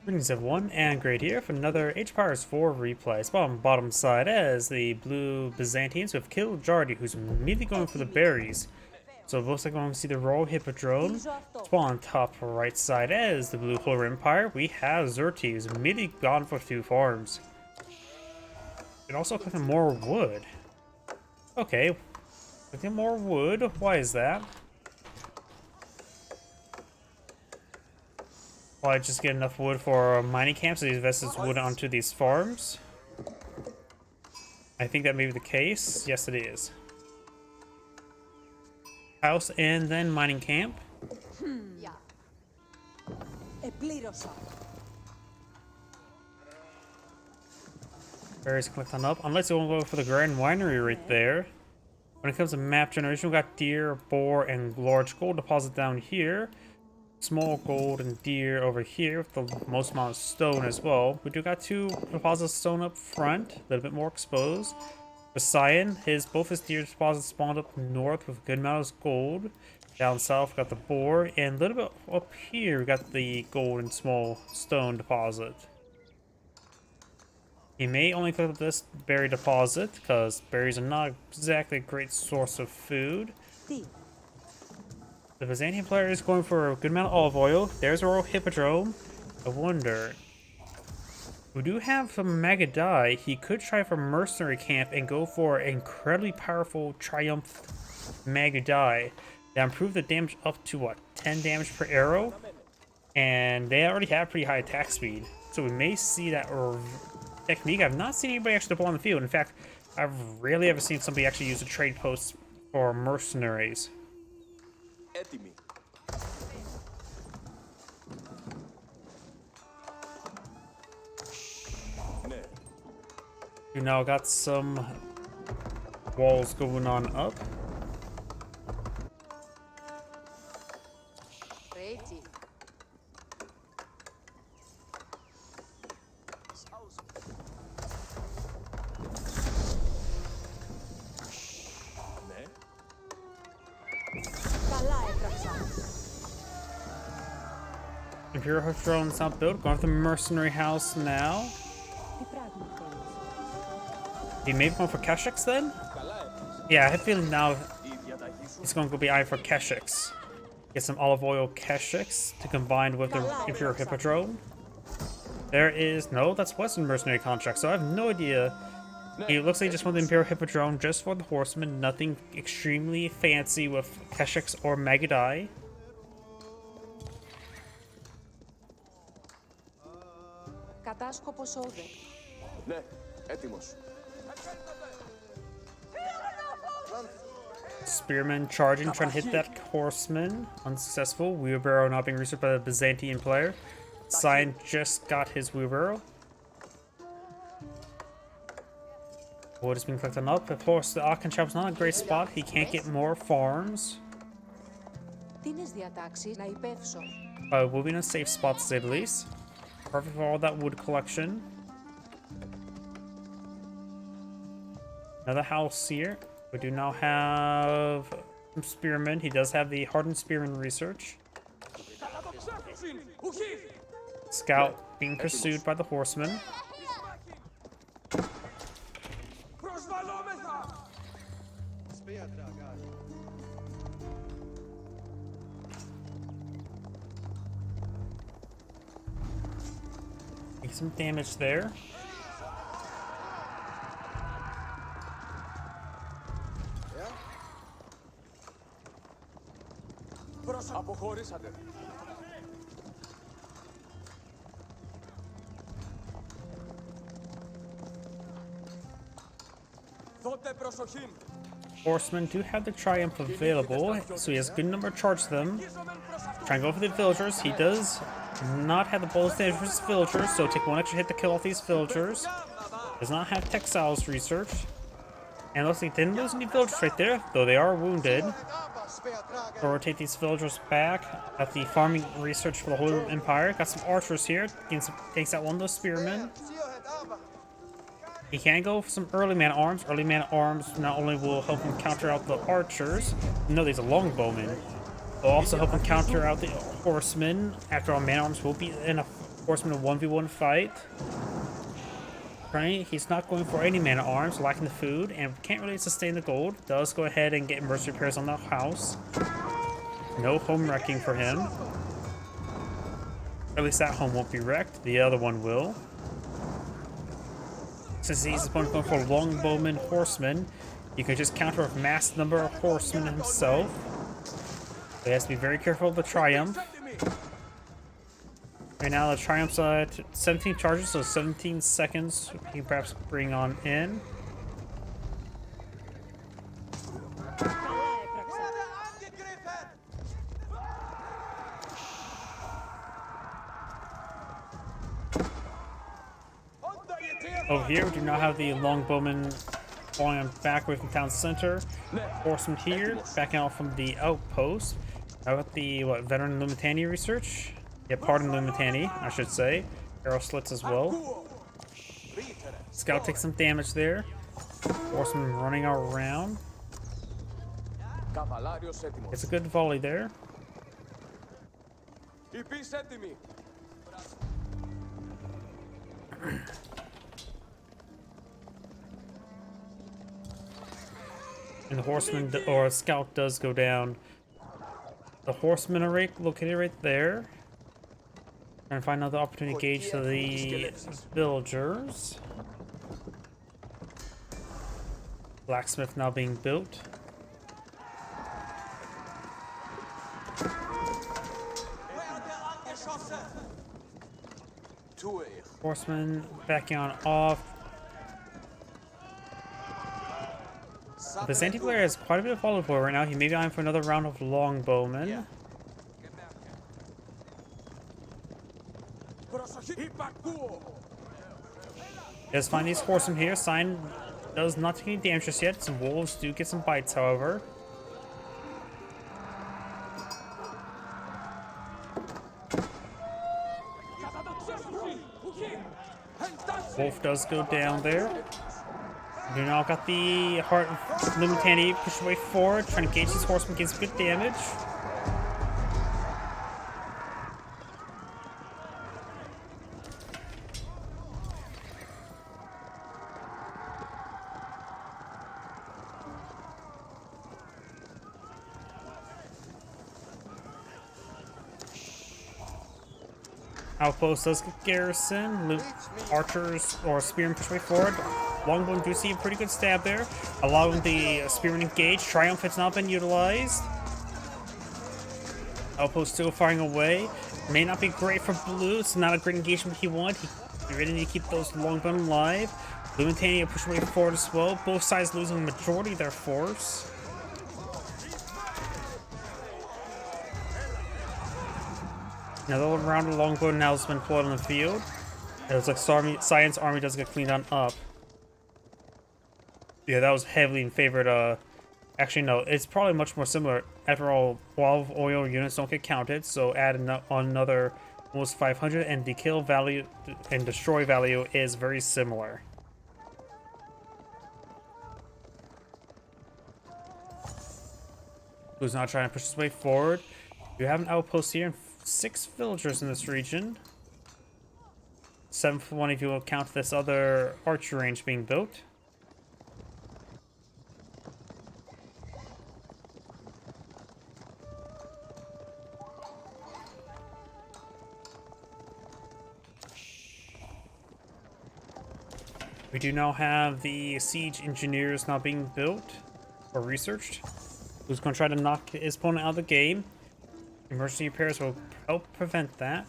Greetings everyone, and Great here for another Age of Empires 4 replay. Spot on the bottom side as the blue Byzantines with Kiljardi, who's immediately going for the berries. So it looks like we're going to see the Royal Hippodrome. Spot on top right side as the blue Holy Empire, we have Zerty, who's immediately gone for 2 farms. And also collecting more wood. Okay, collecting more wood, why is that? Well, I just get enough wood for mining camps so these vessels wood onto these farms. I think that may be the case. Yes, it is. House and then mining camp. Berries collect on up. Unless you want to go for the Grand Winery right there. When it comes to map generation, we got deer, boar, and large gold deposit down here. Small gold and deer over here with the most amount of stone as well. We do got 2 deposits of stone up front, a little bit more exposed. For Cyan, both his deer deposits spawned up north with a good amount of gold. Down south, we got the boar, and a little bit up here, we got the gold and small stone deposit. He may only collect this berry deposit because berries are not exactly a great source of food. The Byzantine player is going for a good amount of olive oil. There's a Royal Hippodrome. I wonder. We do have some Magadai. He could try for mercenary camp and go for an incredibly powerful Triumph Magadai that improve the damage up to what, 10 damage per arrow? And they already have pretty high attack speed. So we may see that technique. I've not seen anybody actually deploy on the field. In fact, I've rarely ever seen somebody actually use a trade post for mercenaries. Έτοιμοι. Ναι. You now got some walls going on up. Ready. Ναι. Imperial Hippodrome's not built. Going for the mercenary house now. He may be going for Keshiks then? Yeah, I have a feeling now he's going to be eyeing for Keshiks. Get some olive oil Keshiks to combine with the Imperial Hippodrome. There is no, that's Western mercenary contract, so I have no idea. He looks like he just wants the Imperial Hippodrome just for the horsemen, nothing extremely fancy with Keshiks or Magadai. Κατάσκοπος όδε. Ναι, έτοιμος. Spearman charging, trying to hit that horseman. Unsuccessful. Wheelbarrow not being researched by the Byzantine player. Cyan just got his wheelbarrow. Wood is being collected up. Of course, the Aachen-Shop's not a great spot. He can't get more farms. But we'll be in a safe spot to say the least. Perfect for all that wood collection. Another house here. We do now have some spearmen. He does have the hardened spearman research. Scout being pursued by the horsemen. Make some damage there. Αποχωρήσατε. Δώτε προσοχή. Horsemen do have the Triumph available, so he has a good number to charge them. Try and go for the villagers. He does not have the bonus damage for his villagers, so take 1 extra hit to kill off these villagers. Does not have textiles research. And looks like he didn't lose any villagers right there, though they are wounded. We'll rotate these villagers back at the farming research for the Holy Empire. Got some archers here. Takes out one of those spearmen. He can go for some early man arms. Early man arms not only will help him counter out the archers. No, these are longbowmen. They'll also help him counter out the horsemen. After all, man arms will be enough Horseman a 1v1 fight. Right, he's not going for any mana arms, lacking the food, and can't really sustain the gold. Does go ahead and get mercy repairs on the house. No home wrecking for him. At least that home won't be wrecked. The other one will. Since he's going for longbowman horseman, you can just counter a mass number of horsemen himself. So he has to be very careful of the triumph. Right now the triumph's at 17 charges, so 17 seconds he can perhaps bring on in. Over here, we do not have the longbowman falling on back away from town center. Horseman here, backing out from the outpost. I got the veteran Lumitani research. Yeah, pardon Lumitani, I should say. Arrow slits as well. Scout takes some damage there. Horseman running around. It's a good volley there. And the horseman or scout does go down. The horsemen are located right there. And find another opportunity to engage the villagers. Blacksmith now being built. Horseman backing on off. The Byzantine player has quite a bit of follow for right now. He may be eyeing for another round of longbowmen. Let's find these horsemen here. Sign does not take any damage just yet. Some wolves do get some bites, however. Wolf does go down there. You now got the Heart of Lumitani pushed away forward, trying to gauge these horsemen, get some good damage. Outpost does get garrison. Archers or spearmen push way forward. Longbowmen do see a pretty good stab there, allowing the spearmen engage. Triumph has not been utilized. Outpost still firing away. May not be great for blue. It's not a great engagement he wants. He really need to keep those longbowmen alive. Lumitania push way forward as well. Both sides losing the majority of their force. Another round of longbow now has been deployed on the field. It looks like Science Army does get cleaned on up. Yeah, that was heavily in favor. Actually, no, it's probably much more similar. After all, 12 oil units don't get counted, so add another almost 500, and the kill value and destroy value is very similar. Who's not trying to push his way forward? You have an outpost here and 6 villagers in this region. 7th one if you will count this other archer range being built. We do now have the siege engineers now being built or researched. Who's going to try to knock his opponent out of the game. Emergency repairs will help prevent that.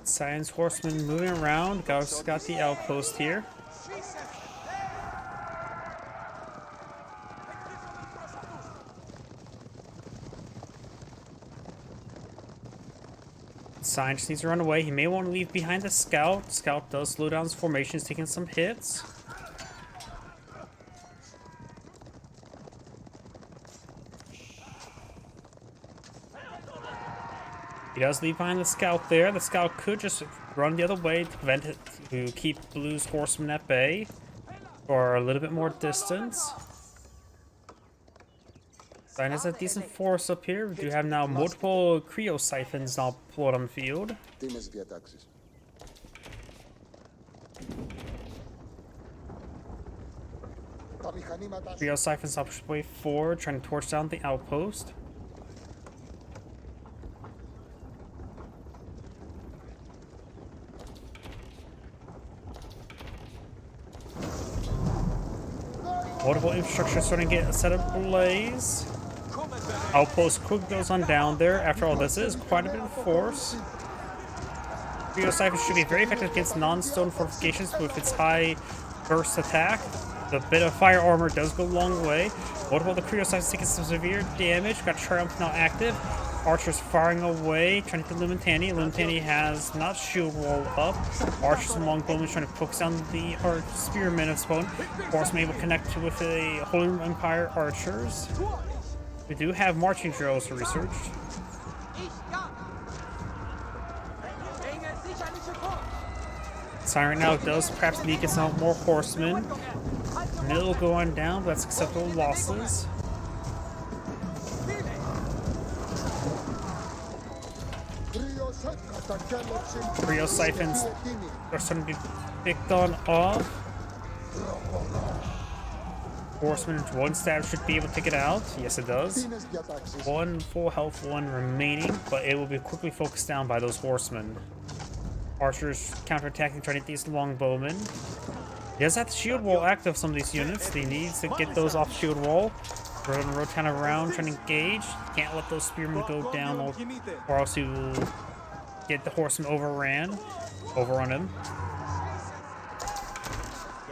Science horsemen moving around. Got the outpost here. Sign just needs to run away. He may want to leave behind the scout. Scout does slow down his formations, taking some hits. He does leave behind the scout there. The scout could just run the other way to prevent it, to keep Blue's horsemen at bay for a little bit more distance. Sign is a decent force up here. We do have now multiple Creo siphons now deployed on the field. Creo siphons up way forward, trying to torch down the outpost. Multiple infrastructure starting to get set ablaze. Outpost quick goes on down there. After all, this is quite a bit of force. Creo siphon should be very effective against non-stone fortifications with its high burst attack. The bit of fire armor does go a long way. Multiple of the Creo siphons taking some severe damage. Got Triumph now active. Archers firing away, trying to kill Lumentani. Lumentani has not shield wall up. Archers and longbowmen trying to focus on the spearmen of spawn. Horsemen able to connect with the Holy Roman Empire archers. We do have marching drills researched. Siren now does perhaps need to get some more horsemen. Mill going down, but that's acceptable losses. Creo siphons are starting to be picked on off. Horseman with one stab should be able to take it out. Yes, it does. One full health, one remaining, but it will be quickly focused down by those horsemen. Archers counterattacking, trying to get these longbowmen. He does have the shield wall active some of these units. He needs to get those off shield wall. Rotate around, trying to engage. Can't let those spearmen go down, or else he will get the horseman overrun him.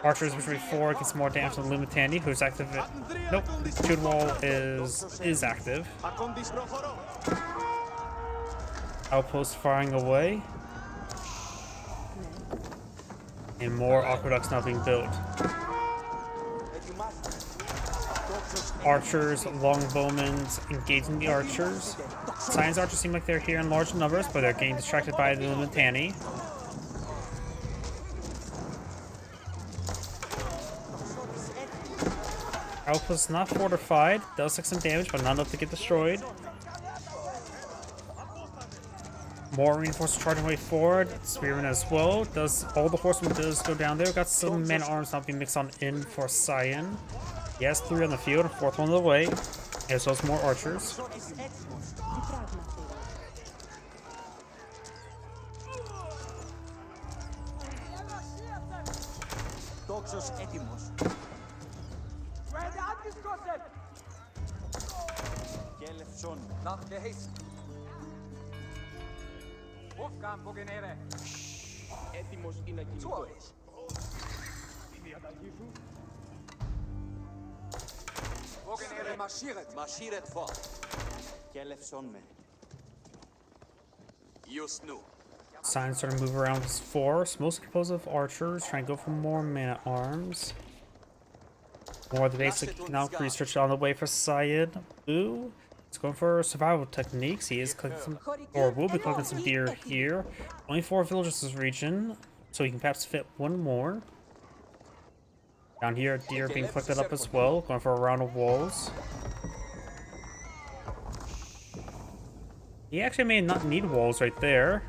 Archers push forward, gets more damage than Lumentani, who's active. Nope, shield wall is active. Outpost firing away. And more aqueducts now being built. Archers, longbowmen engaging the archers. Science archers seem like they're here in large numbers, but they're getting distracted by the Lumentani. Outpost not fortified, does take some damage, but not enough to get destroyed. More reinforcements charging way forward. Spearmen as well. Does all the horsemen does go down there? Got some men-at-arms not being mixed on in for Cyan. He has 3 on the field, a 4th one on the way, as well as more archers. Marschieret fort. Just nu. Signs starting to move around his force, mostly composed of archers, trying to go for more men-at-arms. More of the basic now research on the way for Syed. Blue, he's going for survival techniques. He is collecting some, or will be collecting some deer here. Only 4 villages in this region, so he can perhaps fit 1 more. Down here, deer being collected up as well, going for a round of walls. He actually may not need walls right there.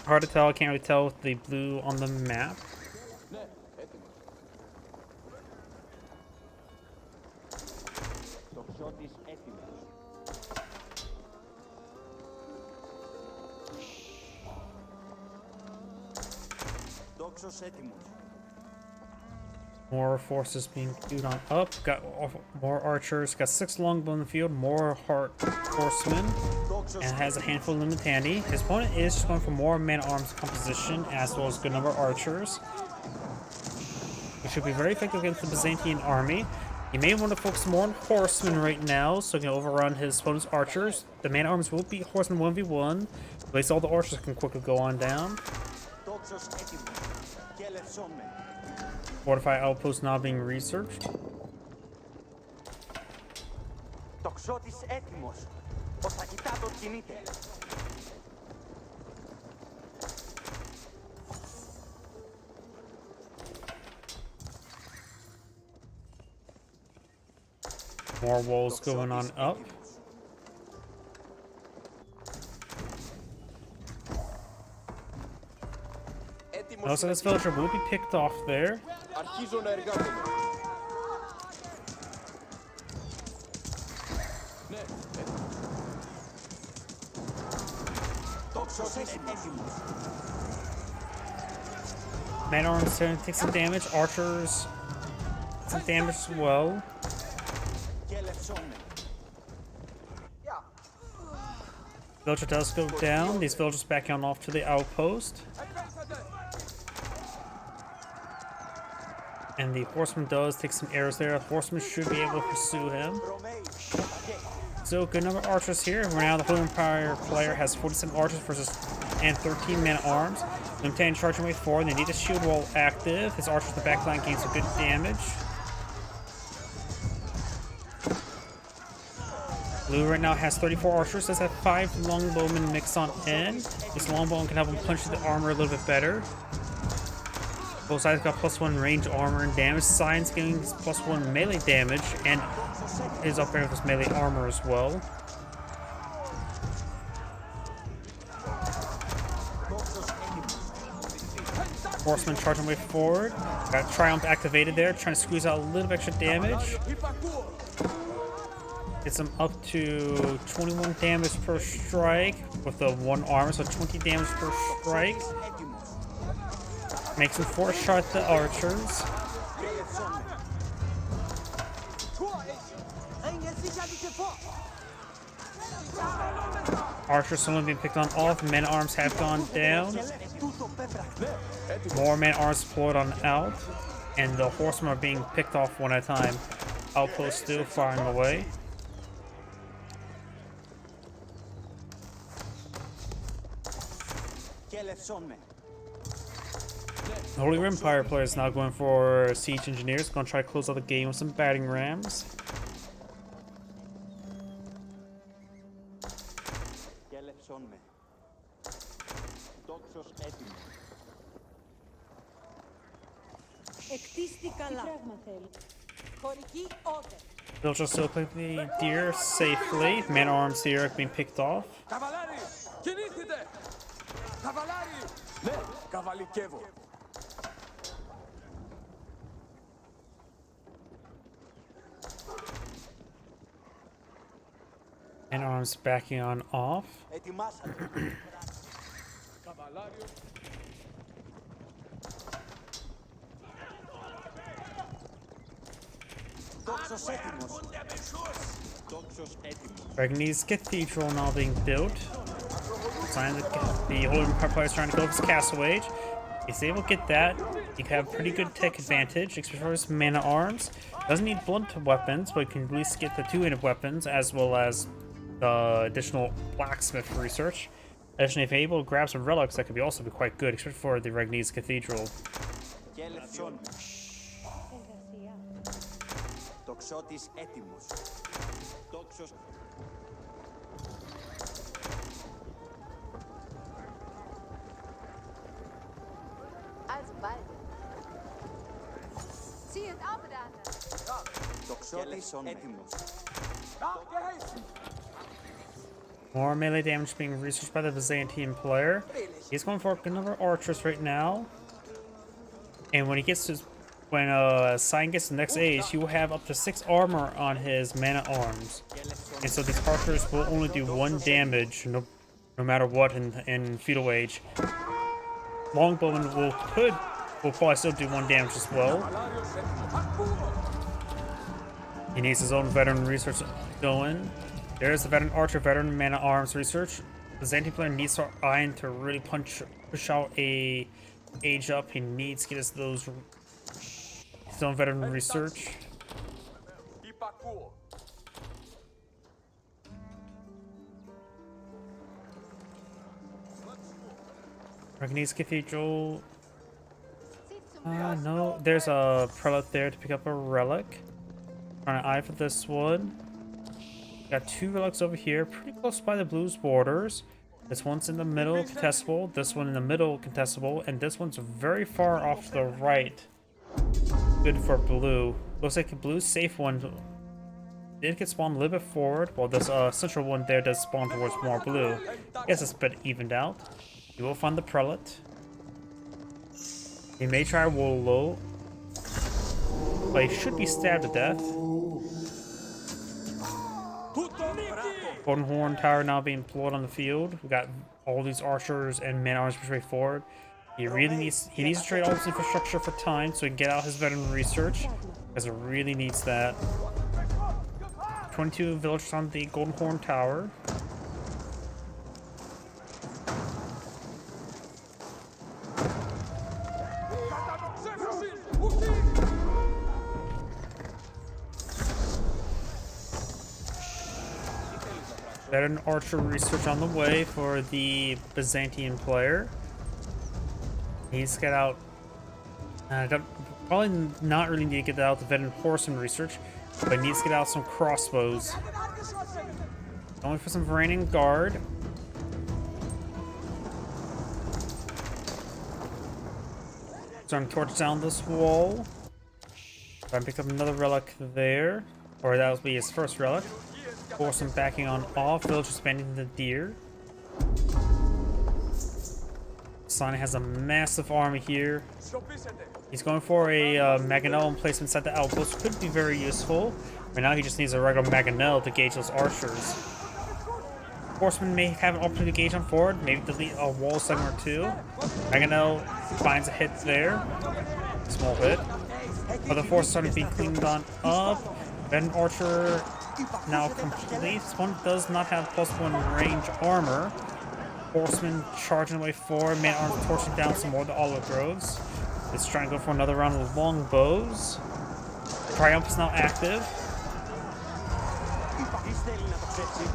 Hard to tell, I can't really tell with the blue on the map. More forces being queued on up. Got more archers. Got 6 longbow in the field. More horsemen. And has a handful of Lumentani. His opponent is just going for more man-at-arms composition as well as a good number of archers, which should be very effective against the Byzantine army. He may want to focus more on horsemen right now so he can overrun his opponent's archers. The man-at-arms will beat horsemen 1v1. At least all the archers can quickly go on down. Fortified outpost now being researched. More walls going on up. Also, this villager will be picked off there. Αρχίζω να εργάζομαι. Ναι, τόξος έτοιμος. Man arms take some damage. Archers some damage as well. Villager does go down. These villagers back on off to the outpost. And the horseman does take some arrows there. The horseman should be able to pursue him. So good number of archers here. Right now the Holy Empire player has 47 archers versus and 13 men at arms. Lieutenant charging way forward. They need a shield wall active. His archers in the back line gain some good damage. Blue right now has 34 archers. Does have 5 longbowmen mixed on in. This longbowman can help him punch through the armor a little bit better. Both sides got +1 range armor and damage. Science getting +1 melee damage and is up there with his melee armor as well. Horseman charging way forward. Got Triumph activated there, trying to squeeze out a little bit extra damage. Gets him up to 21 damage per strike with the 1 armor, so 20 damage per strike. Makes him 4-shot the archers. Archers slowly being picked on off. Men arms have gone down. More men arms deployed on out. And the horsemen are being picked off one at a time. Outpost still firing away. The Holy Empire player is now going for Siege Engineers. Going to try to close out the game with some batting rams. They'll just still pick the deer safely. Man arms here being picked off. And arms backing on off. Dragonese Cathedral now being built. Sign that the Holy Empire player is trying to go with his Castle Age. He's able to get that. He can have pretty good tech advantage, especially for his mana arms. Doesn't need blunt weapons, but he can at least get the 2-handed weapons as well as the additional blacksmith research. Additionally, if you're able to grab some relics, that could also be quite good, especially for the Dragonese Cathedral. More melee damage being researched by the Byzantine player. He's going for a good number of archers right now. And when he gets to when Sign gets to the next age, he will have up to 6 armor on his mana arms. And so these archers will only do 1 damage no matter what in feudal age. Longbowman will probably still do 1 damage as well. He needs his own veteran research going. There's the veteran archer, veteran mana arms research. The Zerty player needs our iron to really push out a age up. He needs to get us his own veteran research. Dragonese Cathedral. No, there's a prelate there to pick up a relic. Trying to eye for this one. Got 2 relics over here, pretty close by the blues borders. This one's in the middle, contestable. This one in the middle, contestable. And this one's very far off to the right. Good for blue. Looks like the blue's safe one did get spawned a little bit forward, while this central one there does spawn towards more blue. I guess it's a bit evened out. You will find the prelate. He may try Wolo, but he should be stabbed to death. Golden Horn Tower now being deployed on the field. We got all these archers and man-arms push way forward. He needs to trade all this infrastructure for time so he can get out his veteran research, because it really needs that. 22 villagers on the Golden Horn Tower. Veteran archer research on the way for the Byzantine player. He needs to get out. Probably not really need to get out the veteran horseman research, but he needs to get out some crossbows. Going for some Varanian guard. Starting to torch down this wall. Trying to pick up another relic there, or that will be his first relic. Force him backing on off. Village expanding the deer. Sonic has a massive army here. He's going for a Mangonel in place inside the outpost. Could be very useful. Right now he just needs a regular Mangonel to gauge those archers. Horseman may have an opportunity to gauge on forward. Maybe delete a wall segment or 2. Mangonel finds a hit there. Small hit. Other forces starting to be cleaned on up. Then archer now complete. This one does not have +1 range armor. Horseman charging away forward. Man arms torching down some more of the olive groves. It's trying to go for another round with long bows. Triumph is now active.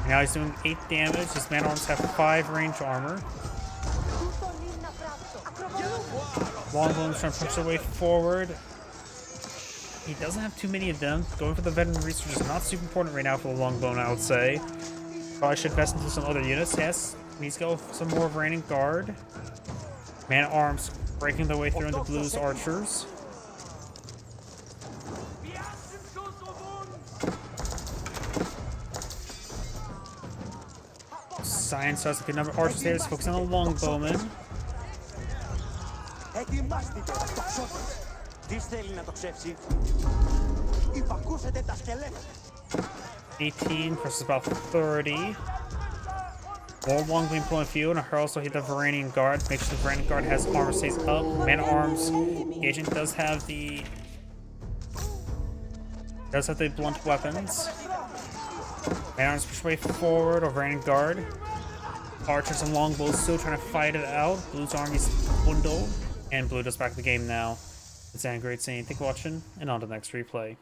And now he's doing 8 damage. His man arms have 5 range armor. Longbows trying to push their way forward. He doesn't have too many of them. Going for the veteran research is not super important right now for the longbow, I would say. Probably should invest into some other units. Yes, needs to go for some more Varanian guard. Man at arms breaking their way through into blues archers. Science has a good number of archers there. Just focusing on the longbowmen. 18 versus about 30. More longbowmen pulling field, and her also hit the Varanian guard. Make sure the Varanian guard has armor stays up. Man at arms agent does have the blunt weapons. Man at arms push way forward, or Varanian guard. Archers and longbows still trying to fight it out. Blue's army's dwindled, and blue does back the game now. It's great seeing you. Thank you for watching, and on to the next replay.